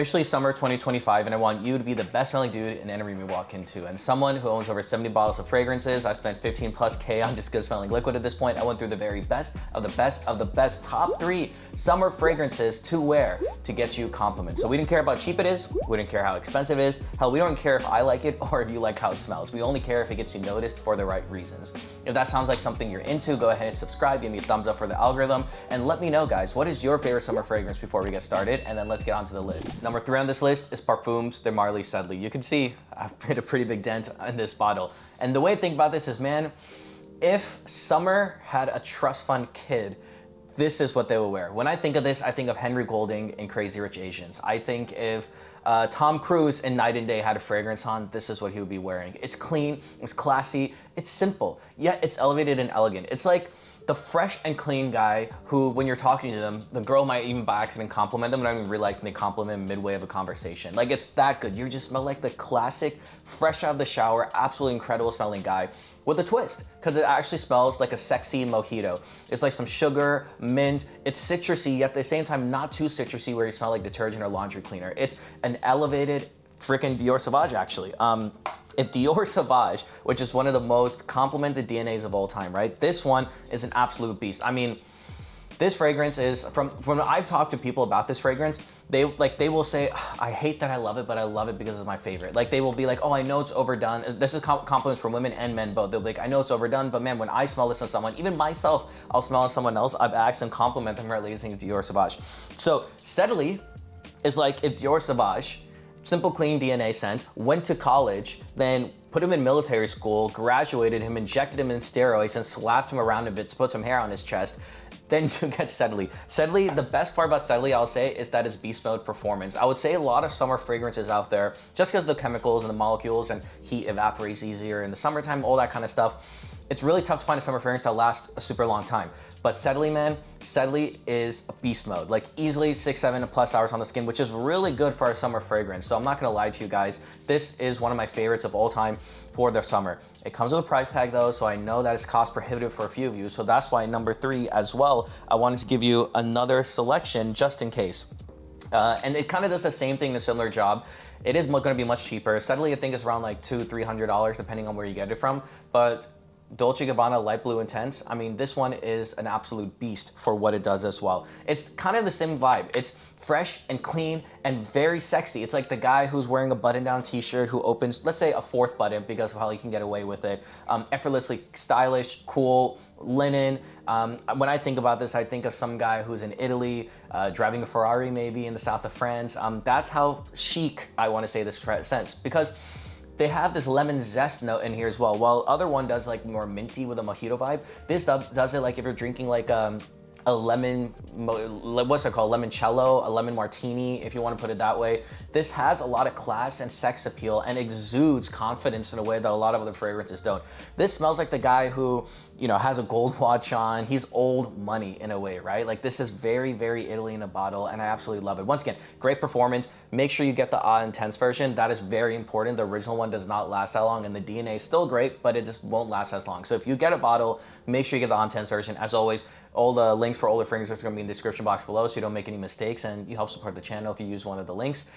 Officially summer 2025, and I want you to be the best smelling dude in any room you walk into. And someone who owns over 70 bottles of fragrances. I spent 15 plus K on just good smelling liquid at this point. I went through the very best of the best of the best top 3 summer fragrances to wear to get you compliments. So we didn't care how cheap it is. We didn't care how expensive it is. Hell, we don't care if I like it or if you like how it smells. We only care if it gets you noticed for the right reasons. If that sounds like something you're into, go ahead and subscribe, give me a thumbs up for the algorithm, and let me know, guys, what is your favorite summer fragrance before we get started, and then let's get onto the list. Number 3 on this list is Parfums de Marly Sedley. You can see I've made a pretty big dent in this bottle. And the way to think about this is, man, if summer had a trust fund kid, this is what they would wear. When I think of this, I think of Henry Golding in Crazy Rich Asians. I think if Tom Cruise in Night and Day had a fragrance on, this is what he would be wearing. It's clean, it's classy, it's simple, yet it's elevated and elegant. It's like the fresh and clean guy who, when you're talking to them, the girl might even by accident compliment them and I don't even realize when they compliment midway of a conversation. Like, it's that good. You just smell like the classic, fresh out of the shower, absolutely incredible smelling guy with a twist, because it actually smells like a sexy mojito. It's like some sugar, mint, it's citrusy, yet at the same time not too citrusy where you smell like detergent or laundry cleaner. It's an elevated freaking Dior Sauvage, actually. If Dior Sauvage, which is one of the most complimented DNAs of all time, right? This one is an absolute beast. I mean, this fragrance is, from when I've talked to people about this fragrance, they will say, I hate that I love it, but I love it because it's my favorite. Like, they will be like, oh, I know it's overdone. This is compliments from women and men both. They'll be like, I know it's overdone, but man, when I smell this on someone, even myself, I'll smell on someone else, I've asked and compliment them for using Dior Sauvage. So steadily is like if Dior Sauvage, simple clean DNA scent, went to college, then put him in military school, graduated him, injected him in steroids, and slapped him around a bit to put some hair on his chest, then you get Sedley. Sedley, the best part about Sedley, I'll say, is that it's beast mode performance. I would say a lot of summer fragrances out there, just because of the chemicals and the molecules and heat evaporates easier in the summertime, all that kind of stuff, it's really tough to find a summer fragrance that lasts a super long time. But Sedley, man, Sedley is a beast mode. Like, easily 6-7+ hours on the skin, which is really good for a summer fragrance. So I'm not gonna lie to you guys, this is one of my favorites of all time for the summer. It comes with a price tag though, so I know that it's cost prohibitive for a few of you. So that's why number 3 as well, I wanted to give you another selection just in case. And it kind of does the same thing, a similar job. It is gonna be much cheaper. Sedley, I think, is around like $200-300 depending on where you get it from. But Dolce & Gabbana Light Blue Intense, I mean, this one is an absolute beast for what it does as well. It's kind of the same vibe. It's fresh and clean and very sexy. It's like the guy who's wearing a button-down t-shirt who opens, let's say, a 4th button because of how he can get away with it. Effortlessly stylish, cool, linen. When I think about this, I think of some guy who's in Italy, driving a Ferrari maybe in the south of France. That's how chic I want to say this sense, because they have this lemon zest note in here as well. While other one does like more minty with a mojito vibe, this does it like if you're drinking like a lemon, what's it called? Limoncello, a lemon martini, if you want to put it that way. This has a lot of class and sex appeal and exudes confidence in a way that a lot of other fragrances don't. This smells like the guy who, you know, has a gold watch on. He's old money in a way, right? Like, this is very, very Italy in a bottle, and I absolutely love it. Once again, great performance. Make sure you get the Intense version. That is very important. The original one does not last that long, and the DNA is still great, but it just won't last as long. So if you get a bottle, make sure you get the Intense version. As always, all the links for all the fragrances are going to be in the description box below, so you don't make any mistakes, and you help support the channel if you use one of the links.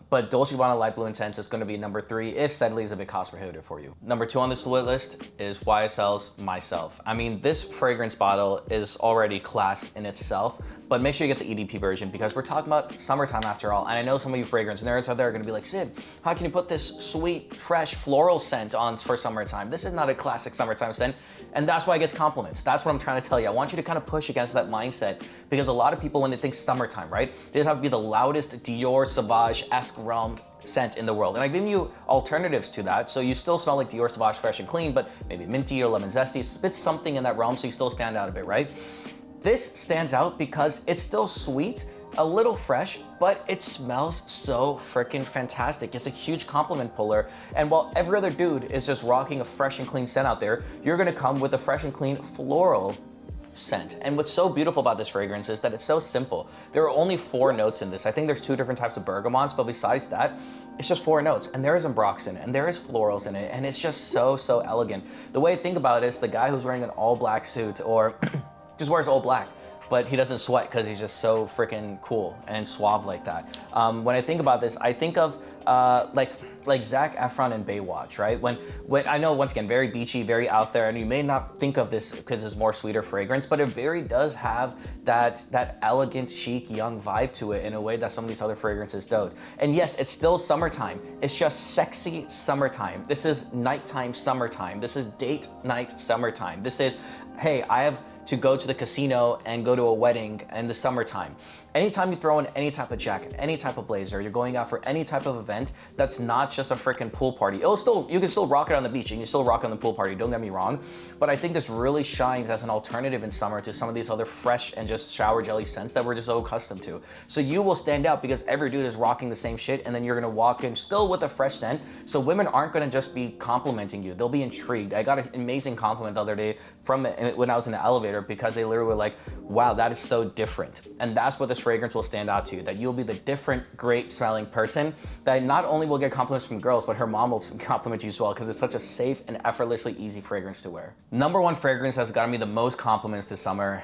But Dolce & Gabbana Light Blue Intense is going to be number 3 if Sedley is a bit cost prohibitive for you. Number 2 on this list is YSL's Myself. I mean, this fragrance bottle is already class in itself, but make sure you get the EDP version because we're talking about summertime after all. And I know some of you fragrance nerds out there are going to be like, Sid, how can you put this sweet, fresh floral scent on for summertime? This is not a classic summertime scent, and that's why it gets compliments. That's what I'm trying to tell you. I want you to kind of push against that mindset, because a lot of people, when they think summertime, right, they just have to be the loudest Dior Sauvage-esque realm scent in the world. And I've given you alternatives to that, so you still smell like Dior Sauvage fresh and clean, but maybe minty or lemon zesty. Spit something in that realm so you still stand out a bit, right? This stands out because it's still sweet, a little fresh, but it smells so freaking fantastic. It's a huge compliment puller. And while every other dude is just rocking a fresh and clean scent out there, you're gonna come with a fresh and clean floral scent. And what's so beautiful about this fragrance is that it's so simple. There are only 4 notes in this. I think there's 2 different types of bergamots, but besides that, it's just 4 notes. And there is ambrox in it, and there is florals in it, and it's just so, so elegant. The way I think about it is the guy who's wearing an all black suit or just wears all black. but he doesn't sweat because he's just so freaking cool and suave like that. When I think about this, I think of like Zac Efron in Baywatch, right? When I know, once again, very beachy, very out there, and you may not think of this because it's more sweeter fragrance, but it very does have that elegant, chic, young vibe to it in a way that some of these other fragrances don't. And yes, it's still summertime. It's just sexy summertime. This is nighttime summertime. This is date night summertime. This is, hey, I have to go to the casino and go to a wedding in the summertime. Anytime you throw in any type of jacket, any type of blazer, you're going out for any type of event that's not just a freaking pool party. You can still rock it on the beach and you still rock it on the pool party, don't get me wrong. But I think this really shines as an alternative in summer to some of these other fresh and just shower jelly scents that we're just so accustomed to. So you will stand out because every dude is rocking the same shit, and then you're gonna walk in still with a fresh scent. So women aren't gonna just be complimenting you, they'll be intrigued. I got an amazing compliment the other day from when I was in the elevator, because they literally were like, wow, that is so different. And that's what this fragrance will stand out to you, that you'll be the different, great smelling person that not only will get compliments from girls, but her mom will compliment you as well, because it's such a safe and effortlessly easy fragrance to wear. Number one fragrance that's gotten me the most compliments this summer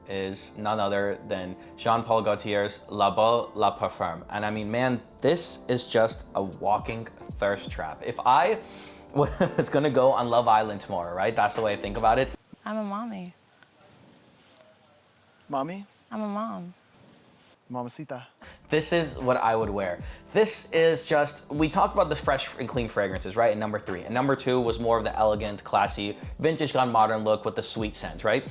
is none other than Jean Paul Gaultier's La Beau La Parfum. And I mean, man, this is just a walking thirst trap. If I was gonna go on Love Island tomorrow, right? That's the way I think about it. I'm a mommy. Mommy? I'm a mom. Mamacita. This is what I would wear. This is just, we talked about the fresh and clean fragrances, right? In number 3. And number 2 was more of the elegant, classy, vintage gone modern look with the sweet scent, right?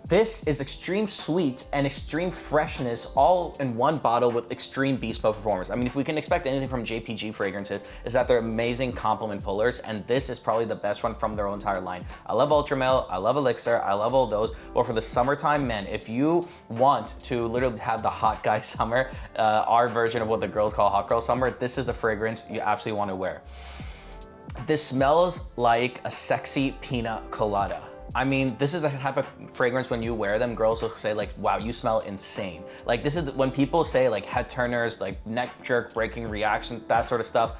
This is extreme sweet and extreme freshness all in one bottle with extreme beast mode performance. I mean, if we can expect anything from JPG fragrances, is that they're amazing compliment pullers, and this is probably the best one from their whole entire line. I love Ultramel, I love Elixir, I love all those. But for the summertime, man, if you want to literally have the hot guy summer, our version of what the girls call hot girl summer, this is the fragrance you absolutely want to wear. This smells like a sexy pina colada. I mean, this is the type of fragrance when you wear them, girls will say like, wow, you smell insane. Like, this is when people say like head turners, like neck jerk breaking reaction, that sort of stuff.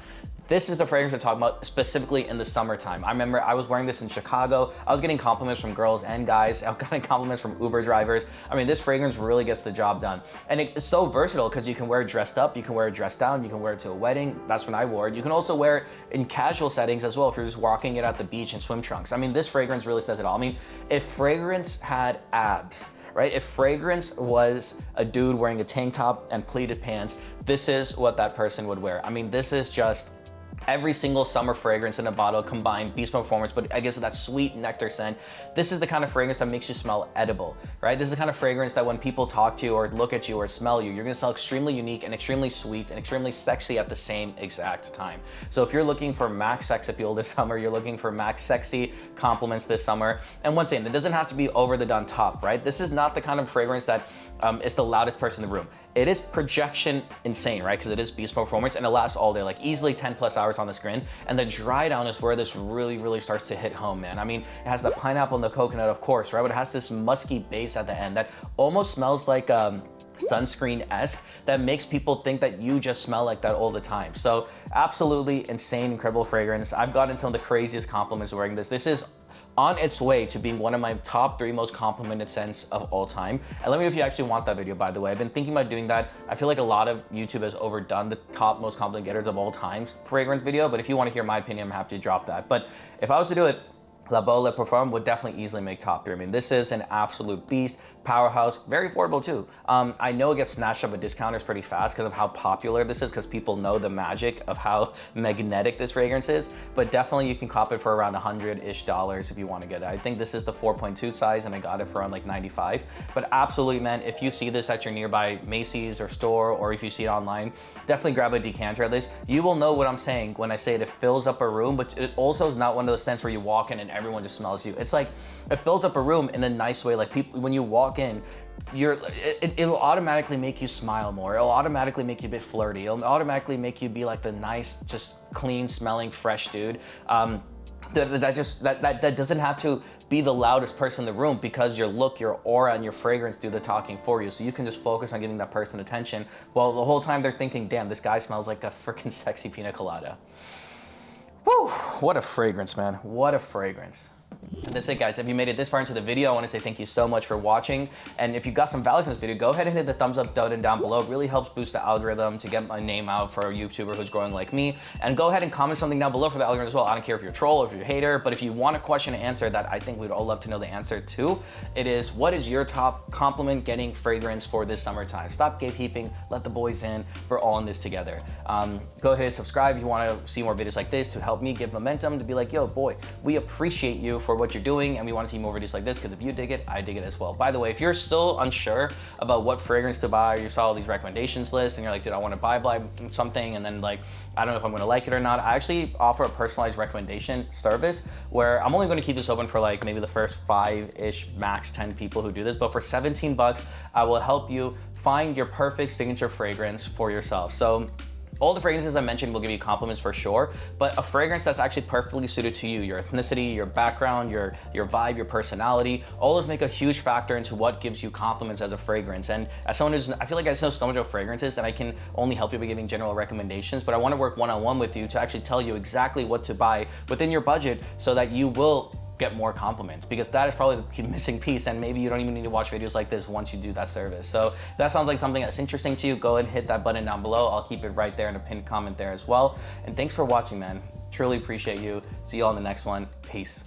This is the fragrance we're talking about specifically in the summertime. I remember I was wearing this in Chicago. I was getting compliments from girls and guys. I was getting compliments from Uber drivers. I mean, this fragrance really gets the job done. And it's so versatile because you can wear it dressed up, you can wear it dressed down, you can wear it to a wedding. That's when I wore it. You can also wear it in casual settings as well if you're just walking it at the beach in swim trunks. I mean, this fragrance really says it all. I mean, if fragrance had abs, right? If fragrance was a dude wearing a tank top and pleated pants, this is what that person would wear. I mean, this is just every single summer fragrance in a bottle combined, beast mode performance, but I guess that sweet nectar scent. This is the kind of fragrance that makes you smell edible, right? This is the kind of fragrance that when people talk to you or look at you or smell you, you're gonna smell extremely unique and extremely sweet and extremely sexy at the same exact time. So if you're looking for max sex appeal this summer, you're looking for max sexy compliments this summer, and once again, it doesn't have to be over the done top, right? This is not the kind of fragrance that is the loudest person in the room. It is projection insane, right? Because it is beast mode performance and it lasts all day, like easily 10 plus hours on the screen. And the dry down is where this really, really starts to hit home, man. I mean, it has the pineapple and the coconut, of course, right? But it has this musky base at the end that almost smells like sunscreen-esque, that makes people think that you just smell like that all the time. So absolutely insane, incredible fragrance. I've gotten some of the craziest compliments wearing this. This is on its way to being one of my top 3 most complimented scents of all time. And let me know if you actually want that video, by the way. I've been thinking about doing that. I feel like a lot of YouTube has overdone the top most compliment getters of all time fragrance video, but if you want to hear my opinion, I'm happy to drop that. But if I was to do it, La Beau Le Parfum would definitely easily make top 3. I mean, this is an absolute beast, powerhouse, very affordable too. I know it gets snatched up at discounters pretty fast because of how popular this is, because people know the magic of how magnetic this fragrance is, but definitely you can cop it for around $100-ish if you want to get it. I think this is the 4.2 size and I got it for around like 95. But absolutely, man, if you see this at your nearby Macy's or store, or if you see it online, definitely grab a decanter at least. You will know what I'm saying when I say it fails up a room, but it also is not one of those scents where you walk in and everyone just smells you. It's like, it fills up a room in a nice way. Like people, when you walk in, it'll automatically make you smile more. It'll automatically make you a bit flirty. It'll automatically make you be like the nice, just clean smelling, fresh dude. That doesn't have to be the loudest person in the room, because your look, your aura, and your fragrance do the talking for you. So you can just focus on giving that person attention while the whole time they're thinking, damn, this guy smells like a freaking sexy pina colada. Whew, what a fragrance, man. What a fragrance. And that's it, guys. If you made it this far into the video, I want to say thank you so much for watching. And if you got some value from this video, go ahead and hit the thumbs up button down below. It really helps boost the algorithm to get my name out for a YouTuber who's growing like me. And go ahead and comment something down below for the algorithm as well. I don't care if you're a troll or if you're a hater, but if you want a question to answer that I think we'd all love to know the answer to, it is, what is your top compliment getting fragrance for this summertime? Stop gatekeeping, let the boys in. We're all in this together. Go ahead and subscribe if you want to see more videos like this to help me give momentum to be like, yo, boy, we appreciate you for what you're doing, and we want to see more videos like this, because if you dig it, I dig it as well. By the way, if you're still unsure about what fragrance to buy, or you saw all these recommendations lists and you're like, dude, I want to buy something, and then like, I don't know if I'm going to like it or not, I actually offer a personalized recommendation service where I'm only going to keep this open for like maybe the first 5-ish, max 10 people who do this, but for 17 bucks, I will help you find your perfect signature fragrance for yourself. So all the fragrances I mentioned will give you compliments for sure, but a fragrance that's actually perfectly suited to you, your ethnicity, your background, your vibe, your personality, all those make a huge factor into what gives you compliments as a fragrance. And as someone who's, I feel like I know so much about fragrances and I can only help you by giving general recommendations, but I want to work one-on-one with you to actually tell you exactly what to buy within your budget so that you will get more compliments, because that is probably the missing piece, and maybe you don't even need to watch videos like this once you do that service. So if that sounds like something that's interesting to you, go ahead and hit that button down below. I'll keep it right there in a pinned comment there as well. And thanks for watching, man. Truly appreciate you. See you all in the next one. Peace.